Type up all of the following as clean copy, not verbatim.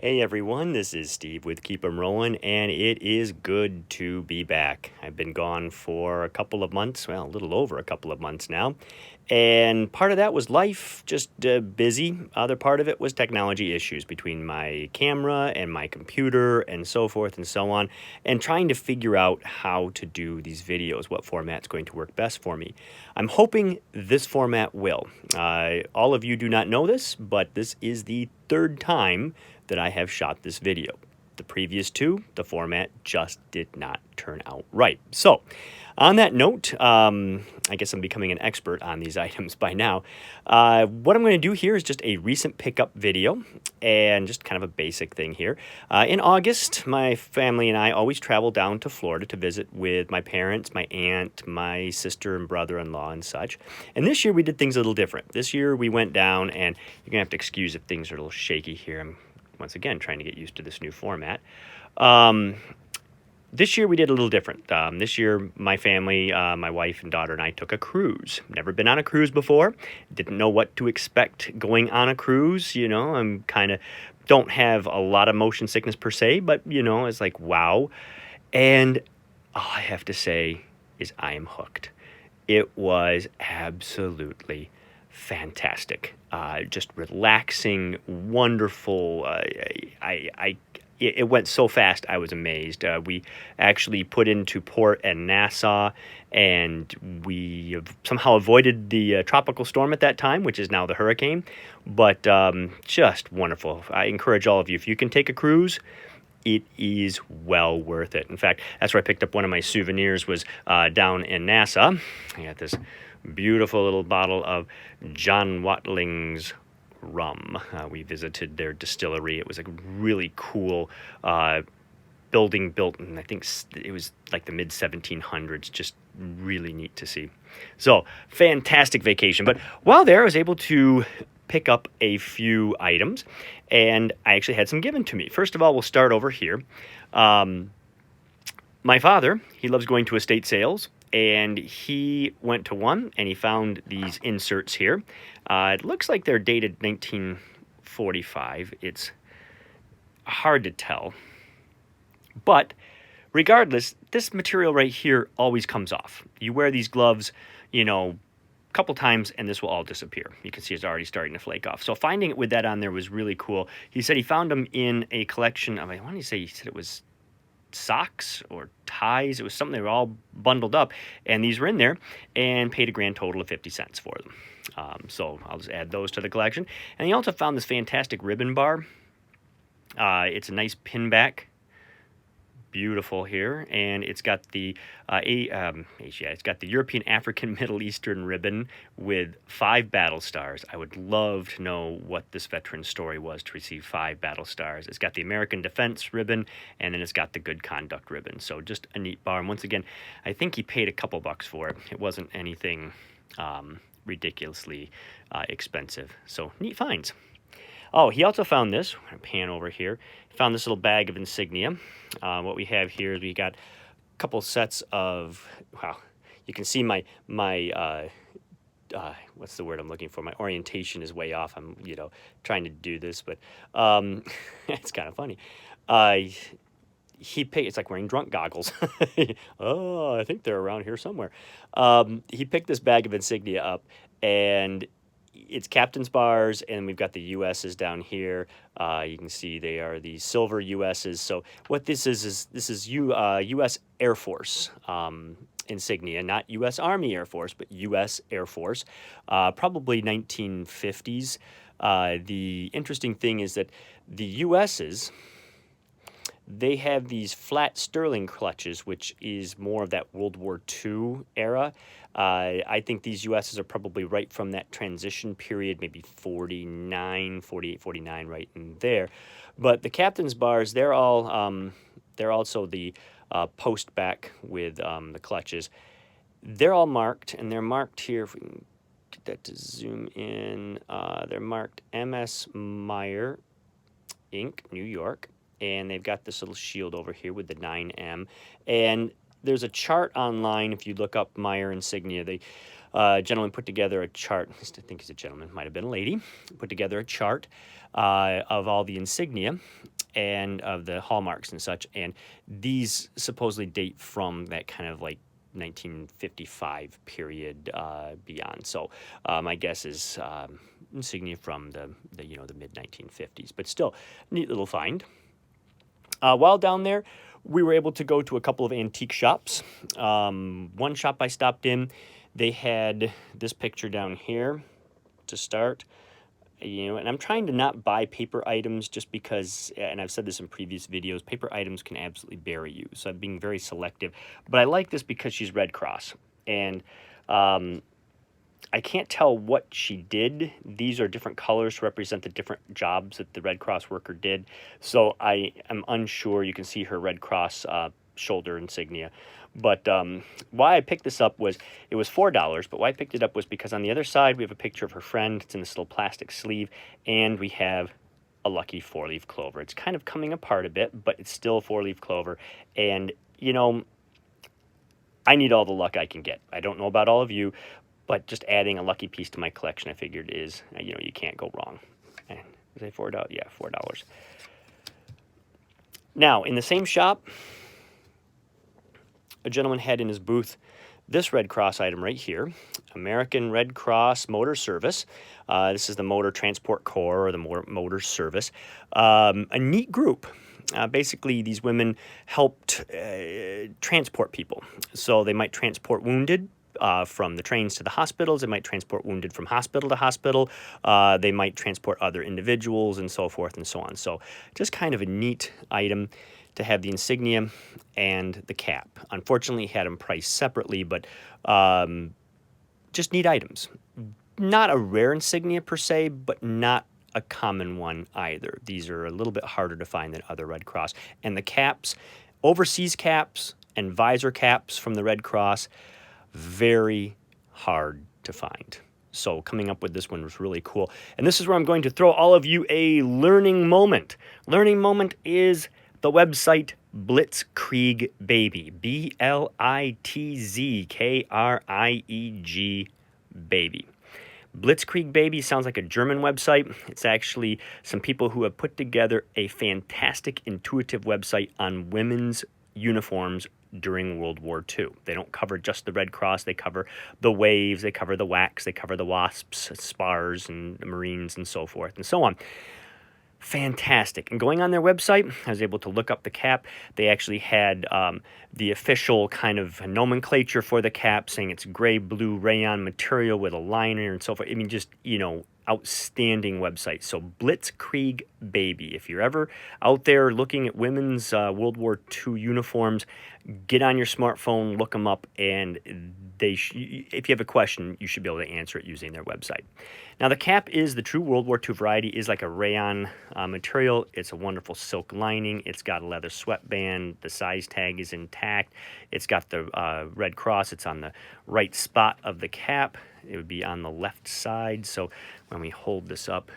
Hey everyone, this is Steve with Keep 'em Rollin', and it is good to be back. I've been gone for a couple of months, well, a little over a couple of months now, and part of that was life, just busy. Other part of it was technology issues between my camera and my computer and so forth and so on, and trying to figure out how to do these videos, what format's going to work best for me. I'm hoping this format will. All of you do not know this, but this is the third time that I have shot this video. The previous two, the format just did not turn out right. So, on that note, I guess I'm becoming an expert on these items by now. What I'm going to do here is just a recent pickup video and just kind of a basic thing here. In August, my family and I always travel down to Florida to visit with my parents, my aunt, my sister and brother-in-law and such. And this year we did things a little different. This year we went down, and you're going to have to excuse if things are a little shaky here. I'm once again trying to get used to this new format. This year we did a little different. This year my family, my wife and daughter and I took a cruise. Never been on a cruise before. Didn't know what to expect going on a cruise. You know, I'm kind of don't have a lot of motion sickness per se, but you know, it's like, wow. And all I have to say is I am hooked. It was absolutely fantastic. Just relaxing, wonderful. It went so fast, I was amazed. We actually put into port at Nassau, and we somehow avoided the tropical storm at that time, which is now the hurricane. But just wonderful. I encourage all of you, if you can take a cruise, it is well worth it. In fact, that's where I picked up one of my souvenirs, was down in Nassau. I got this beautiful little bottle of John Watling's rum. We visited their distillery. It was a really cool building built, and I think it was like the mid 1700s. Just really neat to see. So fantastic vacation. But while there, I was able to pick up a few items, and I actually had some given to me. First of all, we'll start over here. My father, he loves going to estate sales, and he went to one, and he found these inserts here. It looks like they're dated 1945. It's hard to tell. But regardless, this material right here always comes off. You wear these gloves, you know, a couple times, and this will all disappear. You can see it's already starting to flake off. So finding it with that on there was really cool. He said he found them in a collection of, I want to say he said it was socks or ties. It was something, they were all bundled up, and these were in there, and paid a grand total of 50 cents for them. So I'll just add those to the collection. And he also found this fantastic ribbon bar. It's a nice pinback, beautiful here, and it's got the it's got the European, African, Middle Eastern ribbon with 5 battle stars. I would love to know what this veteran's story was to receive 5 battle stars. It's got the American Defense ribbon, and then it's got the Good Conduct ribbon. So just a neat bar. And once again, I think he paid a couple bucks for it. It wasn't anything ridiculously expensive. So neat finds. Oh, he also found this. I'm going to pan over here. He found this little bag of insignia. What we have here is we got a couple sets of, wow, you can see my what's the word I'm looking for? My orientation is way off. I'm, you know, trying to do this, but it's kind of funny. He picked, it's like wearing drunk goggles. Oh, I think they're around here somewhere. He picked this bag of insignia up, and it's captain's bars, and we've got the US's down here. You can see they are the silver US's. So what this is this is US Air Force insignia, not US Army Air Force, but US Air Force, probably 1950s. The interesting thing is that the US's, they have these flat sterling clutches, which is more of that World War II era. I think these USs are probably right from that transition period, maybe 49, 48, 49, right in there. But the captain's bars, they're all, they're also the post back with the clutches. They're all marked, and they're marked here, if we can get that to zoom in. They're marked MS Meyer, Inc., New York. And they've got this little shield over here with the 9M. And there's a chart online, if you look up Meyer insignia. The gentleman put together a chart. I think he's a gentleman, might have been a lady. Put together a chart of all the insignia. and of the hallmarks and such. And these supposedly date from that kind of like 1955 period beyond. So my guess is insignia from the mid 1950s, but still neat little find. While down there, we were able to go to a couple of antique shops. One shop I stopped in, they had this picture down here to start. And I'm trying to not buy paper items just because, and I've said this in previous videos, paper items can absolutely bury you. So I'm being very selective. But I like this because she's Red Cross. And I can't tell what she did. These are different colors to represent the different jobs that the Red Cross worker did. So I am unsure. You can see her Red Cross shoulder insignia. But why I picked this up was, it was $4, but why I picked it up was because on the other side, we have a picture of her friend. It's in this little plastic sleeve, and we have a lucky 4-leaf clover. It's kind of coming apart a bit, but it's still a 4-leaf clover. And, I need all the luck I can get. I don't know about all of you, but just adding a lucky piece to my collection, I figured is, you can't go wrong. And was I $4? Yeah, $4. Now, in the same shop, a gentleman had in his booth this Red Cross item right here, American Red Cross Motor Service. This is the Motor Transport Corps, or the Motor Service. A neat group. Basically, these women helped transport people. So they might transport wounded from the trains to the hospitals. They might transport wounded from hospital to hospital. They might transport other individuals and so forth and so on. So just kind of a neat item to have the insignia and the cap. Unfortunately, had them priced separately, but just neat items. Not a rare insignia per se, but not a common one either. These are a little bit harder to find than other Red Cross. And the caps, overseas caps and visor caps from the Red Cross, very hard to find. So coming up with this one was really cool. And this is where I'm going to throw all of you a learning moment. Learning moment is the website Blitzkrieg Baby, Blitzkrieg Baby. Blitzkrieg Baby sounds like a German website. It's actually some people who have put together a fantastic, intuitive website on women's uniforms during World War II. They don't cover just the Red Cross. They cover the Waves, they cover the WACs, they cover the WASPs, SPARs, and the Marines, and so forth and so on. Fantastic. And going on their website, I was able to look up the cap. They actually had the official kind of nomenclature for the cap, saying it's gray blue rayon material with a liner and so forth. I mean, just, outstanding website. So Blitzkrieg Baby. If you're ever out there looking at women's World War II uniforms, get on your smartphone, look them up, and if you have a question, you should be able to answer it using their website. Now, the cap is the true World War II variety, is like a rayon material. It's a wonderful silk lining. It's got a leather sweatband. The size tag is intact. It's got the Red Cross. It's on the right spot of the cap. It would be on the left side. So when we hold this up,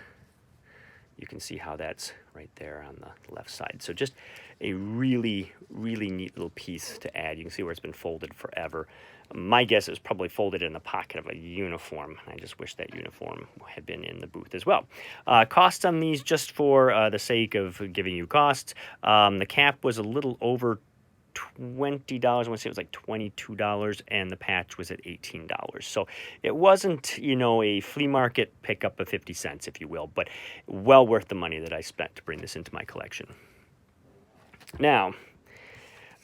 you can see how that's right there on the left side. So just a really, really neat little piece to add. You can see where it's been folded forever. My guess is probably folded in the pocket of a uniform. I just wish that uniform had been in the booth as well. Costs on these, just for the sake of giving you costs, the cap was a little over $20. I want to say it was like $22, and the patch was at $18. So it wasn't, a flea market pickup of 50 cents, if you will, but well worth the money that I spent to bring this into my collection. Now,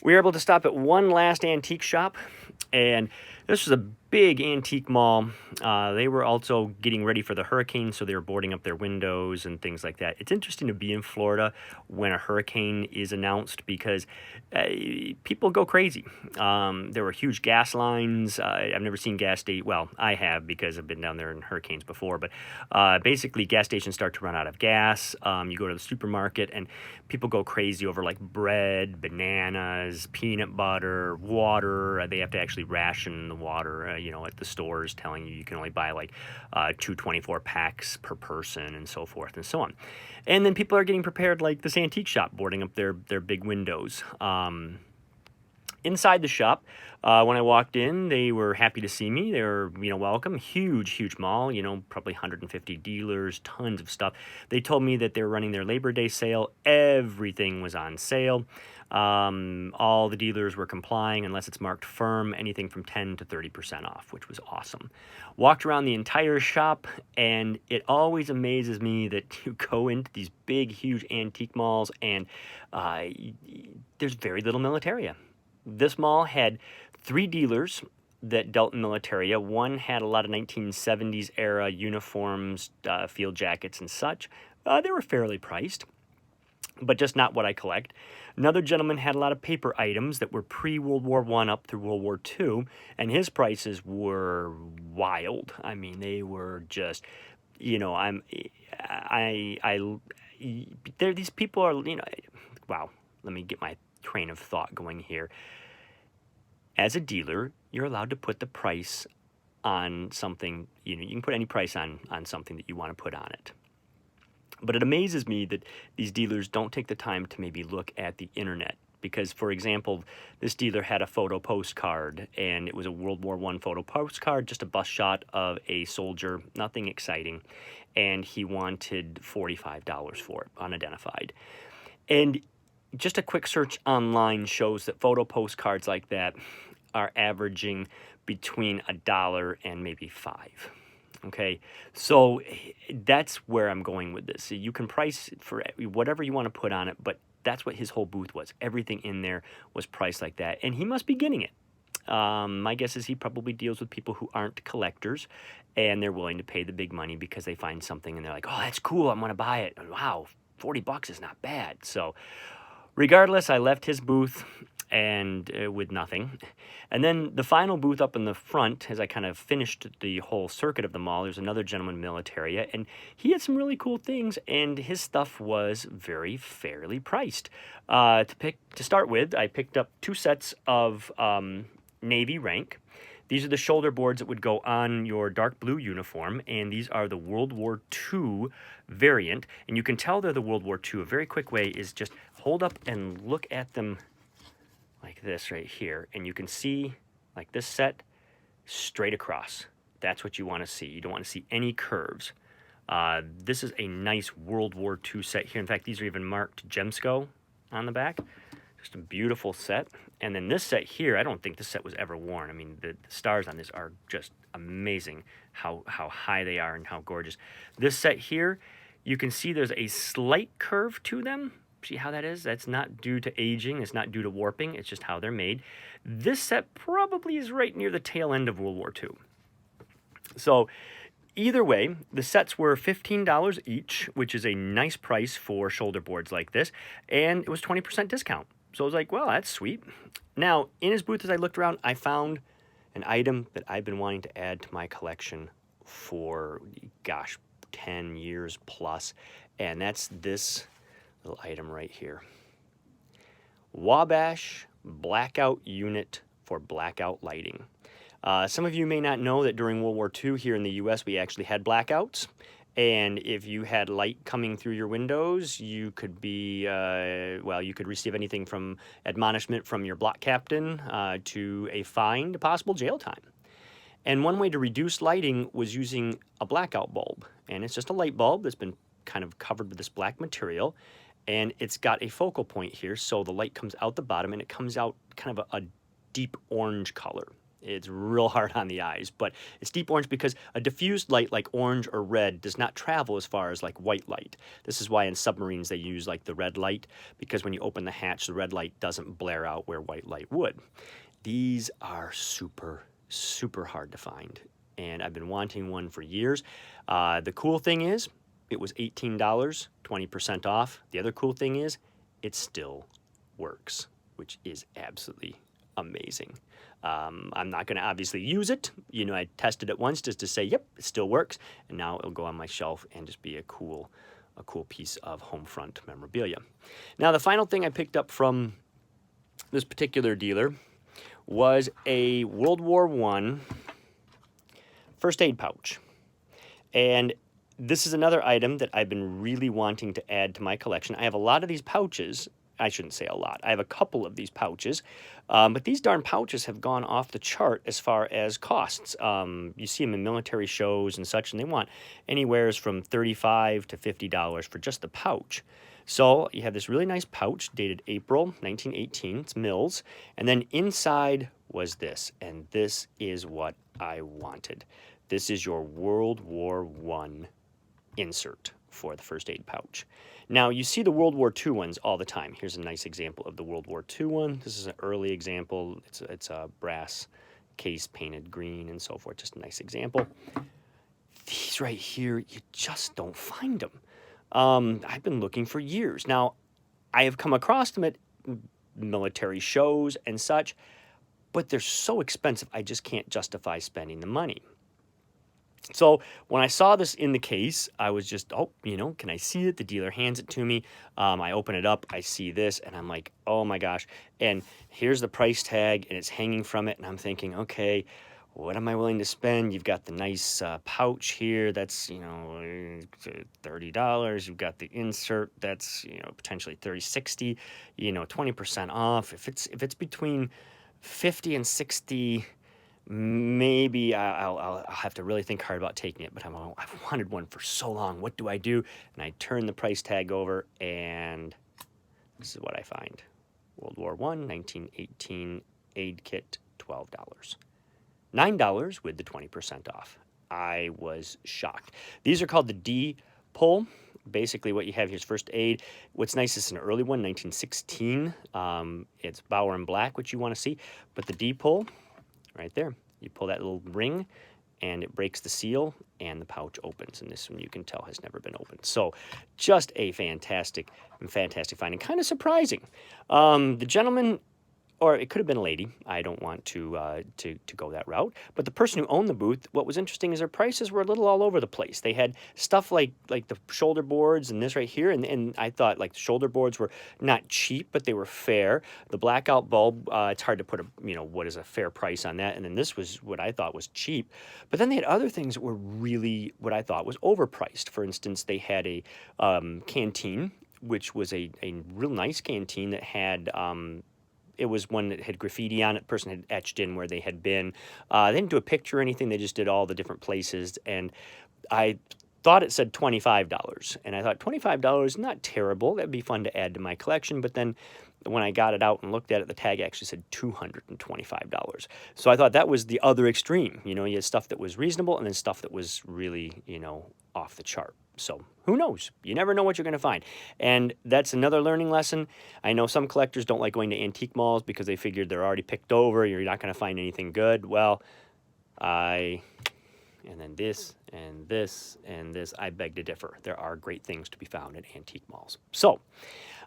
we were able to stop at one last antique shop, and this was a big antique mall. They were also getting ready for the hurricane, so they were boarding up their windows and things like that. It's interesting to be in Florida when a hurricane is announced because people go crazy. There were huge gas lines. I've never seen gas station. Well, I have because I've been down there in hurricanes before. But basically, gas stations start to run out of gas. You go to the supermarket, and people go crazy over like bread, bananas, peanut butter, water. They have to actually ration the water. At the stores, telling you can only buy like 2 24-packs per person and so forth and so on. And then people are getting prepared, like this antique shop, boarding up their big windows. Inside the shop, when I walked in, they were happy to see me. They were, welcome. Huge mall, probably 150 dealers, tons of stuff. They told me that they were running their Labor Day sale. Everything was on sale. All the dealers were complying unless it's marked firm, anything from 10 to 30% off, which was awesome. Walked around the entire shop, and it always amazes me that you go into these big, huge antique malls, and there's very little militaria. This mall had 3 dealers that dealt in militaria. One had a lot of 1970s era uniforms, field jackets and such. They were fairly priced, but just not what I collect. Another gentleman had a lot of paper items that were pre-World War I up through World War II, and his prices were wild. I mean, they were just, these people are, wow, let me get my train of thought going here. As a dealer, you're allowed to put the price on something, you can put any price on something that you want to put on it. But it amazes me that these dealers don't take the time to maybe look at the internet. Because, for example, this dealer had a photo postcard, and it was a World War I photo postcard, just a bust shot of a soldier, nothing exciting. And he wanted $45 for it, unidentified. And just a quick search online shows that photo postcards like that are averaging between $1 and maybe $5. Okay, so that's where I'm going with this. So you can price for whatever you want to put on it, but that's what his whole booth was. Everything in there was priced like that, and he must be getting it. My guess is he probably deals with people who aren't collectors, and they're willing to pay the big money because they find something and they're like, oh, that's cool, I'm going to buy it. And wow, $40 is not bad. So regardless, I left his booth and with nothing. And then the final booth up in the front, as I kind of finished the whole circuit of the mall, there's another gentleman militaria, and he had some really cool things, and his stuff was very fairly priced. To start with, I picked up 2 sets of Navy rank. These are the shoulder boards that would go on your dark blue uniform, and these are the World War II variant. And you can tell they're the World War II. A very quick way is just hold up and look at them like this right here, and you can see like this set straight across. That's what you want to see. You don't want to see any curves. This is a nice World War II set here. In fact, these are even marked Gemsco on the back. Just a beautiful set. And then this set here, I don't think this set was ever worn. I mean, the stars on this are just amazing, how high they are and how gorgeous. This set here, you can see there's a slight curve to them. See how that is? That's not due to aging. It's not due to warping. It's just how they're made. This set probably is right near the tail end of World War II. So either way, the sets were $15 each, which is a nice price for shoulder boards like this, and it was 20% discount. So I was like, well, that's sweet. Now, in his booth, as I looked around, I found an item that I've been wanting to add to my collection for, gosh, 10 years plus, and that's this little item right here. Wabash blackout unit for blackout lighting. Some of you may not know that during World War II here in the U.S. we actually had blackouts, and if you had light coming through your windows, you could be, you could receive anything from admonishment from your block captain to a fine to possible jail time. And one way to reduce lighting was using a blackout bulb, and it's just a light bulb that's been kind of covered with this black material, and it's got a focal point here, so the light comes out the bottom and it comes out kind of a deep orange color. It's real hard on the eyes, but it's deep orange because a diffused light like orange or red does not travel as far as like white light. This is why in submarines they use like the red light, because when you open the hatch, the red light doesn't blare out where white light would. These are super hard to find, and I've been wanting one for years. The cool thing is, it was $18, 20% off. The other cool thing is, it still works, which is absolutely amazing. I'm not going to obviously use it. I tested it once just to say, yep, it still works. And now it'll go on my shelf and just be a cool piece of home front memorabilia. Now, the final thing I picked up from this particular dealer was a World War I first aid pouch. And this is another item that I've been really wanting to add to my collection. I have a lot of these pouches I shouldn't say a lot. I have a couple of these pouches, but these darn pouches have gone off the chart as far as costs. You see them in military shows and such, and they want anywheres from $35 to $50 for just the pouch. So you have this really nice pouch dated April 1918. It's Mills. And then inside was this, and this is what I wanted. This is your World War I insert for the first aid pouch. Now, you see the World War II ones all the time. Here's a nice example of the World War II one. This is an early example. It's a brass case painted green and so forth. Just a nice example. These right here, you just don't find them. I've been looking for years. Now, I have come across them at military shows and such, but they're so expensive, I just can't justify spending the money. So when I saw this in the case, I was just, oh, you know, can I see it? The dealer hands it to me. I open it up, I see this, and I'm like, oh my gosh. And here's the price tag, and it's hanging from it, and I'm thinking, okay, what am I willing to spend? You've got the nice pouch here, that's, you know, $30. You've got the insert, that's, you know, potentially $30, $60, you know, 20% off. If it's between 50 and 60, maybe I'll have to really think hard about taking it, but I've wanted one for so long. What do? And I turn the price tag over, and this is what I find. World War I, 1918 aid kit, $12. $9 with the 20% off. I was shocked. These are called the D-pull. Basically what you have here is first aid. What's nice is an early one, 1916. It's Bauer and Black, which you want to see, but the D-pull, right there. You pull that little ring, and it breaks the seal, and the pouch opens. And this one, you can tell, has never been opened. So just a fantastic find, and kind of surprising. The gentleman, or it could have been a lady. I don't want to go that route. But the person who owned the booth, what was interesting is their prices were a little all over the place. They had stuff like the shoulder boards and this right here. And I thought like the shoulder boards were not cheap, but they were fair. The blackout bulb, it's hard to put what is a fair price on that. And then this was what I thought was cheap. But then they had other things that were really what I thought was overpriced. For instance, they had a canteen, which was a real nice canteen that had... it was one that had graffiti on it. The person had etched in where they had been. They didn't do a picture or anything. They just did all the different places. And I thought it said $25. And I thought $25, not terrible. That'd be fun to add to my collection. But then when I got it out and looked at it, the tag actually said $225. So I thought that was the other extreme. You know, you had stuff that was reasonable and then stuff that was really, you know, off the chart. So who knows? You never know what you're going to find. And that's another learning lesson. I know some collectors don't like going to antique malls because they figured they're already picked over. You're not going to find anything good. Well, and then this and this and this, I beg to differ. There are great things to be found at antique malls. So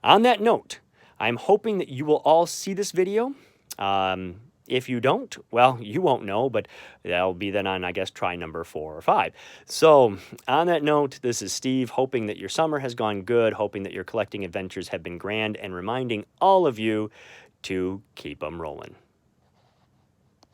on that note, I'm hoping that you will all see this video. If you don't, well, you won't know, but that'll be then on, I guess, try number 4 or 5. So on that note, this is Steve, hoping that your summer has gone good, hoping that your collecting adventures have been grand, and reminding all of you to keep them rolling.